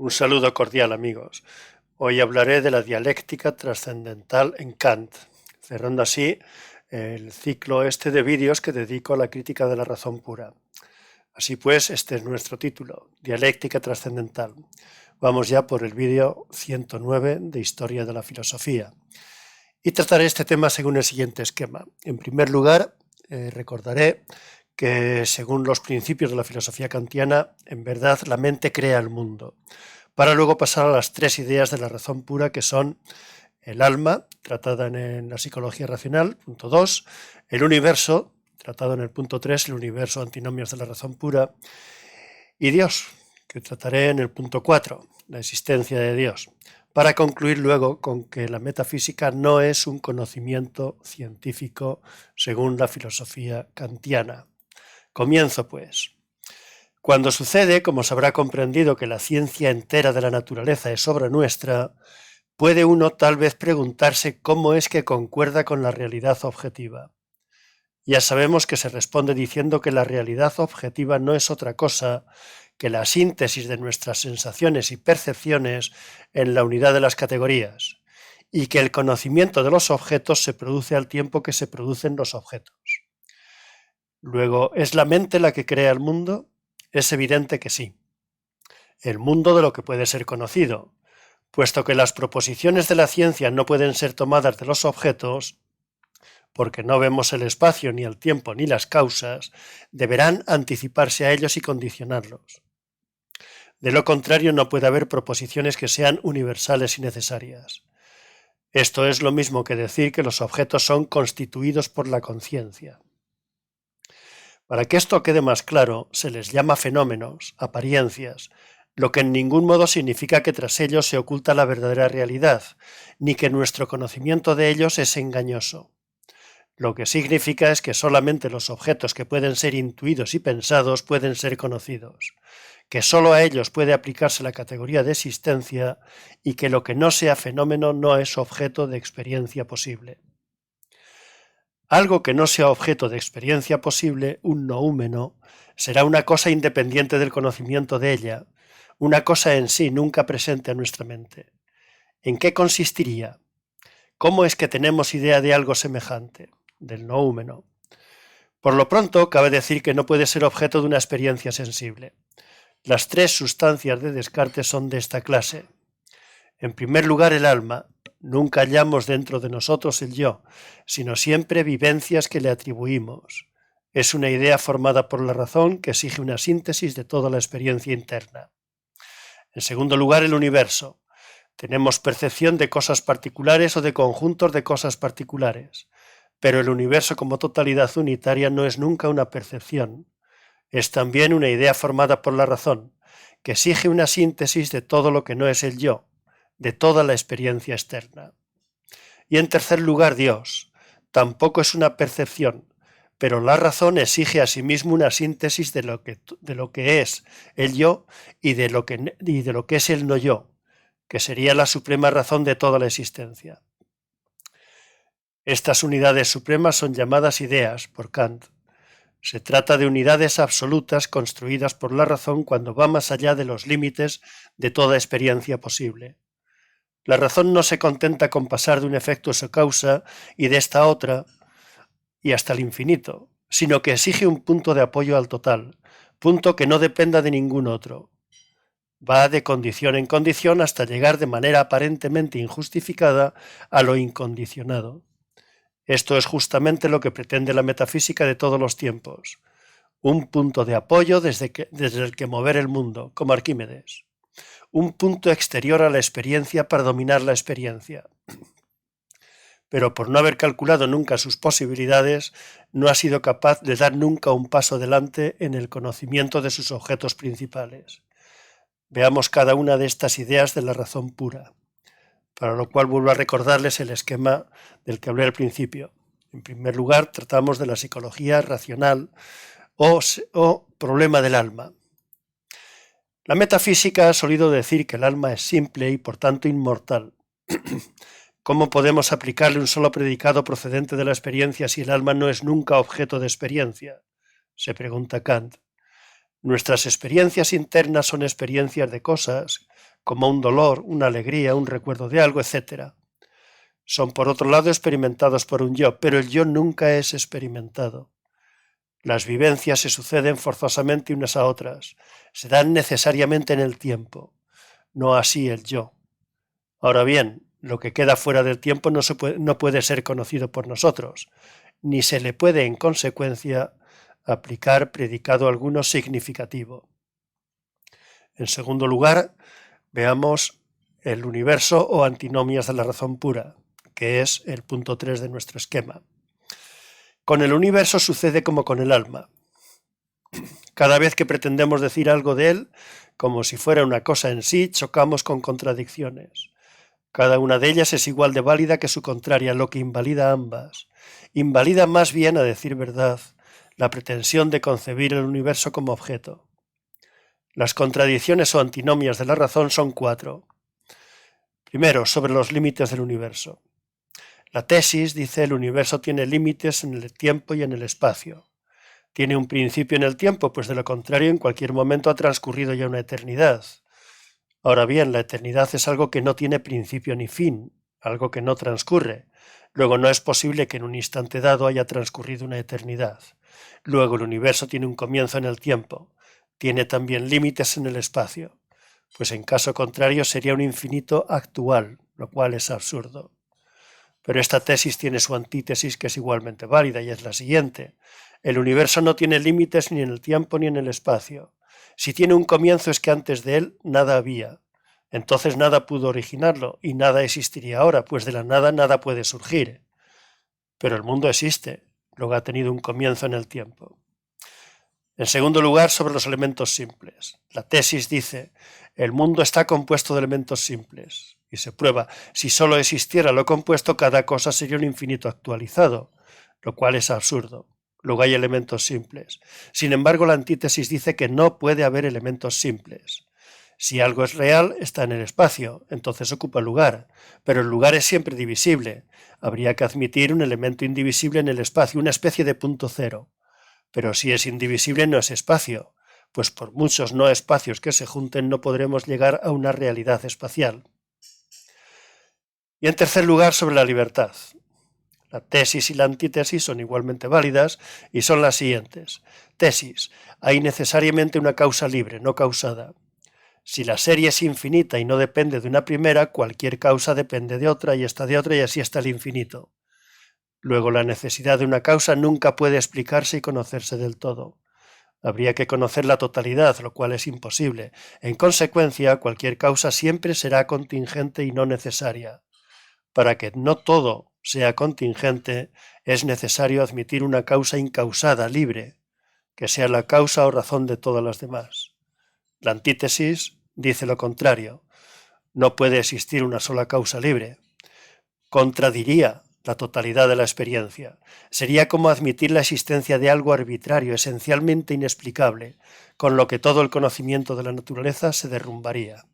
Un saludo cordial, amigos. Hoy hablaré de la dialéctica trascendental en Kant, cerrando así el ciclo de vídeos que dedico a la crítica de la razón pura. Así pues, este es nuestro título, Dialéctica trascendental. Vamos ya por el vídeo 109 de Historia de la Filosofía. Y trataré este tema según el siguiente esquema. En primer lugar, recordaré que según los principios de la filosofía kantiana, en verdad la mente crea el mundo, para luego pasar a las tres ideas de la razón pura, que son el alma, tratada en la psicología racional, punto 2, el universo, tratado en el punto 3, el universo antinomios de la razón pura, y Dios, que trataré en el punto 4, la existencia de Dios, para concluir luego con que la metafísica no es un conocimiento científico según la filosofía kantiana. Comienzo, pues. Cuando sucede, como se habrá comprendido, que la ciencia entera de la naturaleza es obra nuestra, puede uno tal vez preguntarse cómo es que concuerda con la realidad objetiva. Ya sabemos que se responde diciendo que la realidad objetiva no es otra cosa que la síntesis de nuestras sensaciones y percepciones en la unidad de las categorías, y que el conocimiento de los objetos se produce al tiempo que se producen los objetos. Luego, ¿es la mente la que crea el mundo? Es evidente que sí. El mundo de lo que puede ser conocido, puesto que las proposiciones de la ciencia no pueden ser tomadas de los objetos, porque no vemos el espacio, ni el tiempo, ni las causas, deberán anticiparse a ellos y condicionarlos. De lo contrario, no puede haber proposiciones que sean universales y necesarias. Esto es lo mismo que decir que los objetos son constituidos por la conciencia. Para que esto quede más claro, se les llama fenómenos, apariencias, lo que en ningún modo significa que tras ellos se oculta la verdadera realidad, ni que nuestro conocimiento de ellos es engañoso. Lo que significa es que solamente los objetos que pueden ser intuidos y pensados pueden ser conocidos, que solo a ellos puede aplicarse la categoría de existencia y que lo que no sea fenómeno no es objeto de experiencia posible. Algo que no sea objeto de experiencia posible, un noúmeno, será una cosa independiente del conocimiento de ella, una cosa en sí nunca presente a nuestra mente. ¿En qué consistiría? ¿Cómo es que tenemos idea de algo semejante? Del noúmeno. Por lo pronto, cabe decir que no puede ser objeto de una experiencia sensible. Las tres sustancias de Descartes son de esta clase. En primer lugar, el alma. Nunca hallamos dentro de nosotros el yo, sino siempre vivencias que le atribuimos. Es una idea formada por la razón que exige una síntesis de toda la experiencia interna. En segundo lugar, el universo. Tenemos percepción de cosas particulares o de conjuntos de cosas particulares, pero el universo como totalidad unitaria no es nunca una percepción. Es también una idea formada por la razón, que exige una síntesis de todo lo que no es el yo, de toda la experiencia externa. Y en tercer lugar, Dios. Tampoco es una percepción, pero la razón exige a sí mismo una síntesis de lo que es el yo y de lo que es el no yo, que sería la suprema razón de toda la existencia. Estas unidades supremas son llamadas ideas por Kant. Se trata de unidades absolutas construidas por la razón cuando va más allá de los límites de toda experiencia posible. La razón no se contenta con pasar de un efecto a su causa y de esta a otra y hasta el infinito, sino que exige un punto de apoyo al total, punto que no dependa de ningún otro. Va de condición en condición hasta llegar de manera aparentemente injustificada a lo incondicionado. Esto es justamente lo que pretende la metafísica de todos los tiempos, un punto de apoyo desde el que mover el mundo, como Arquímedes, un punto exterior a la experiencia para dominar la experiencia. Pero por no haber calculado nunca sus posibilidades, no ha sido capaz de dar nunca un paso adelante en el conocimiento de sus objetos principales. Veamos cada una de estas ideas de la razón pura, para lo cual vuelvo a recordarles el esquema del que hablé al principio. En primer lugar, tratamos de la psicología racional o problema del alma. La metafísica ha solido decir que el alma es simple y por tanto inmortal. ¿Cómo podemos aplicarle un solo predicado procedente de la experiencia si el alma no es nunca objeto de experiencia? Se pregunta Kant. Nuestras experiencias internas son experiencias de cosas, como un dolor, una alegría, un recuerdo de algo, etc. Son por otro lado experimentados por un yo, pero el yo nunca es experimentado. Las vivencias se suceden forzosamente unas a otras, se dan necesariamente en el tiempo, no así el yo. Ahora bien, lo que queda fuera del tiempo no puede ser conocido por nosotros, ni se le puede en consecuencia aplicar predicado alguno significativo. En segundo lugar, veamos el universo o antinomias de la razón pura, que es el punto 3 de nuestro esquema. Con el universo sucede como con el alma. Cada vez que pretendemos decir algo de él, como si fuera una cosa en sí, chocamos con contradicciones. Cada una de ellas es igual de válida que su contraria, lo que invalida ambas. Invalida más bien, a decir verdad, la pretensión de concebir el universo como objeto. Las contradicciones o antinomias de la razón son 4. Primero, sobre los límites del universo. La tesis dice el universo tiene límites en el tiempo y en el espacio. Tiene un principio en el tiempo, pues de lo contrario en cualquier momento ha transcurrido ya una eternidad. Ahora bien, la eternidad es algo que no tiene principio ni fin, algo que no transcurre. Luego no es posible que en un instante dado haya transcurrido una eternidad. Luego el universo tiene un comienzo en el tiempo, tiene también límites en el espacio, pues en caso contrario sería un infinito actual, lo cual es absurdo. Pero esta tesis tiene su antítesis que es igualmente válida y es la siguiente. El universo no tiene límites ni en el tiempo ni en el espacio. Si tiene un comienzo es que antes de él nada había. Entonces nada pudo originarlo y nada existiría ahora, pues de la nada nada puede surgir. Pero el mundo existe, luego ha tenido un comienzo en el tiempo. En segundo lugar, sobre los elementos simples. La tesis dice, el mundo está compuesto de elementos simples. Y se prueba, si solo existiera lo compuesto, cada cosa sería un infinito actualizado, lo cual es absurdo. Luego hay elementos simples. Sin embargo, la antítesis dice que no puede haber elementos simples. Si algo es real, está en el espacio, entonces ocupa lugar, pero el lugar es siempre divisible. Habría que admitir un elemento indivisible en el espacio, una especie de punto cero. Pero si es indivisible no es espacio, pues por muchos no espacios que se junten no podremos llegar a una realidad espacial. Y en tercer lugar, sobre la libertad. La tesis y la antítesis son igualmente válidas y son las siguientes. Tesis. Hay necesariamente una causa libre, no causada. Si la serie es infinita y no depende de una primera, cualquier causa depende de otra y esta de otra y así hasta el infinito. Luego, la necesidad de una causa nunca puede explicarse y conocerse del todo. Habría que conocer la totalidad, lo cual es imposible. En consecuencia, cualquier causa siempre será contingente y no necesaria. Para que no todo sea contingente, es necesario admitir una causa incausada, libre, que sea la causa o razón de todas las demás. La antítesis dice lo contrario. No puede existir una sola causa libre. Contradiría la totalidad de la experiencia. Sería como admitir la existencia de algo arbitrario, esencialmente inexplicable, con lo que todo el conocimiento de la naturaleza se derrumbaría.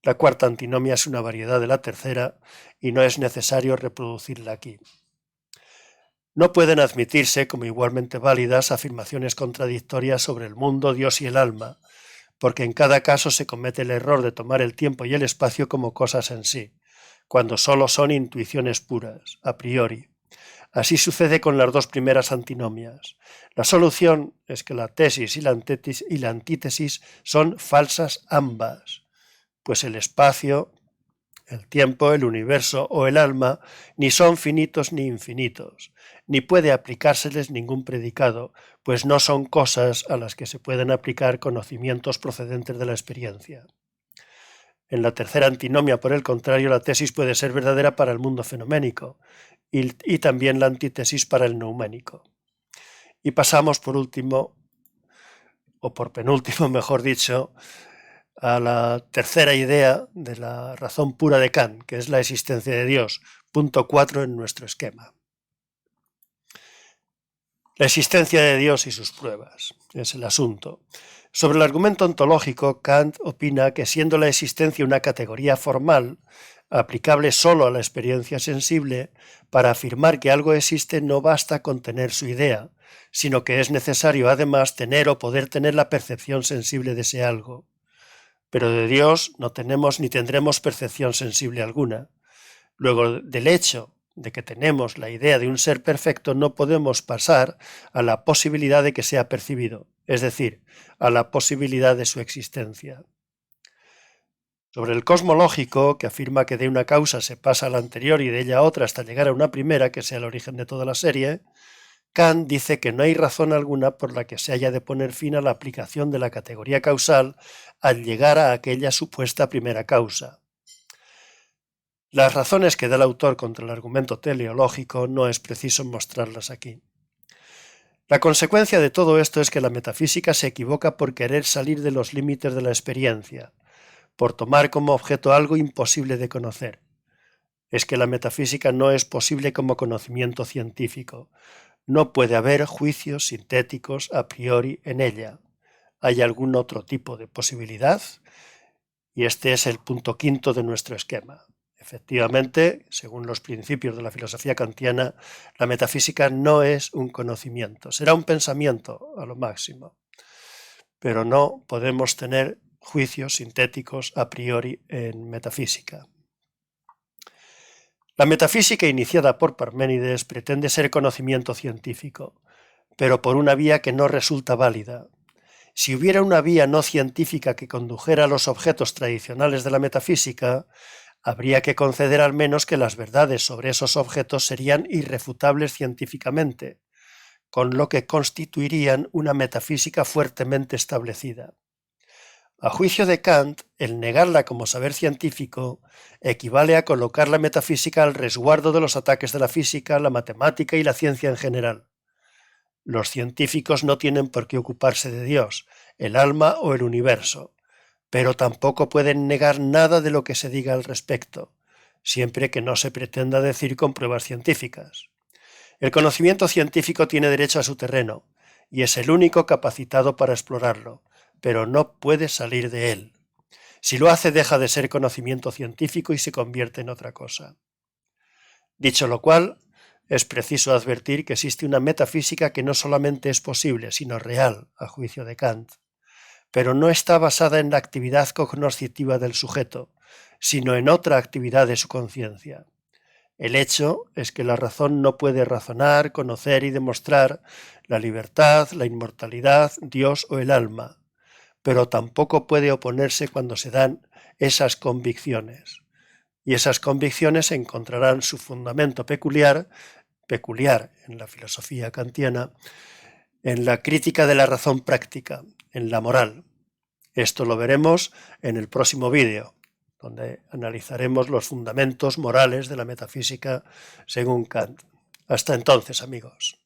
La cuarta antinomia es una variedad de la tercera y no es necesario reproducirla aquí. No pueden admitirse como igualmente válidas afirmaciones contradictorias sobre el mundo, Dios y el alma, porque en cada caso se comete el error de tomar el tiempo y el espacio como cosas en sí, cuando solo son intuiciones puras, a priori. Así sucede con las dos primeras antinomias. La solución es que la tesis y la antítesis son falsas ambas, pues el espacio, el tiempo, el universo o el alma ni son finitos ni infinitos, ni puede aplicárseles ningún predicado, pues no son cosas a las que se pueden aplicar conocimientos procedentes de la experiencia. En la tercera antinomia, por el contrario, la tesis puede ser verdadera para el mundo fenoménico y también la antítesis para el nouménico. Y pasamos por último, o por penúltimo, mejor dicho, a la tercera idea de la razón pura de Kant, que es la existencia de Dios, punto 4 en nuestro esquema. La existencia de Dios y sus pruebas es el asunto. Sobre el argumento ontológico, Kant opina que siendo la existencia una categoría formal, aplicable solo a la experiencia sensible, para afirmar que algo existe no basta con tener su idea, sino que es necesario además tener o poder tener la percepción sensible de ese algo. pero de Dios no tenemos ni tendremos percepción sensible alguna. Luego, del hecho de que tenemos la idea de un ser perfecto, no podemos pasar a la posibilidad de que sea percibido, es decir, a la posibilidad de su existencia. Sobre el cosmológico, que afirma que de una causa se pasa a la anterior y de ella a otra hasta llegar a una primera, que sea el origen de toda la serie, Kant dice que no hay razón alguna por la que se haya de poner fin a la aplicación de la categoría causal al llegar a aquella supuesta primera causa. Las razones que da el autor contra el argumento teleológico no es preciso mostrarlas aquí. La consecuencia de todo esto es que la metafísica se equivoca por querer salir de los límites de la experiencia, por tomar como objeto algo imposible de conocer. Es que la metafísica no es posible como conocimiento científico. No puede haber juicios sintéticos a priori en ella. ¿Hay algún otro tipo de posibilidad? Y este es el punto quinto de nuestro esquema. Efectivamente, según los principios de la filosofía kantiana, la metafísica no es un conocimiento, será un pensamiento a lo máximo, pero no podemos tener juicios sintéticos a priori en metafísica. La metafísica iniciada por Parménides pretende ser conocimiento científico, pero por una vía que no resulta válida. Si hubiera una vía no científica que condujera a los objetos tradicionales de la metafísica, habría que conceder al menos que las verdades sobre esos objetos serían irrefutables científicamente, con lo que constituirían una metafísica fuertemente establecida. A juicio de Kant, el negarla como saber científico equivale a colocar la metafísica al resguardo de los ataques de la física, la matemática y la ciencia en general. Los científicos no tienen por qué ocuparse de Dios, el alma o el universo, pero tampoco pueden negar nada de lo que se diga al respecto, siempre que no se pretenda decir con pruebas científicas. El conocimiento científico tiene derecho a su terreno, y es el único capacitado para explorarlo, pero no puede salir de él. Si lo hace, deja de ser conocimiento científico y se convierte en otra cosa. Dicho lo cual, es preciso advertir que existe una metafísica que no solamente es posible, sino real, a juicio de Kant, pero no está basada en la actividad cognoscitiva del sujeto, sino en otra actividad de su conciencia. El hecho es que la razón no puede razonar, conocer y demostrar la libertad, la inmortalidad, Dios o el alma, pero tampoco puede oponerse cuando se dan esas convicciones. Y esas convicciones encontrarán su fundamento peculiar en la filosofía kantiana, en la crítica de la razón práctica, en la moral. Esto lo veremos en el próximo vídeo, donde analizaremos los fundamentos morales de la metafísica según Kant. Hasta entonces, amigos.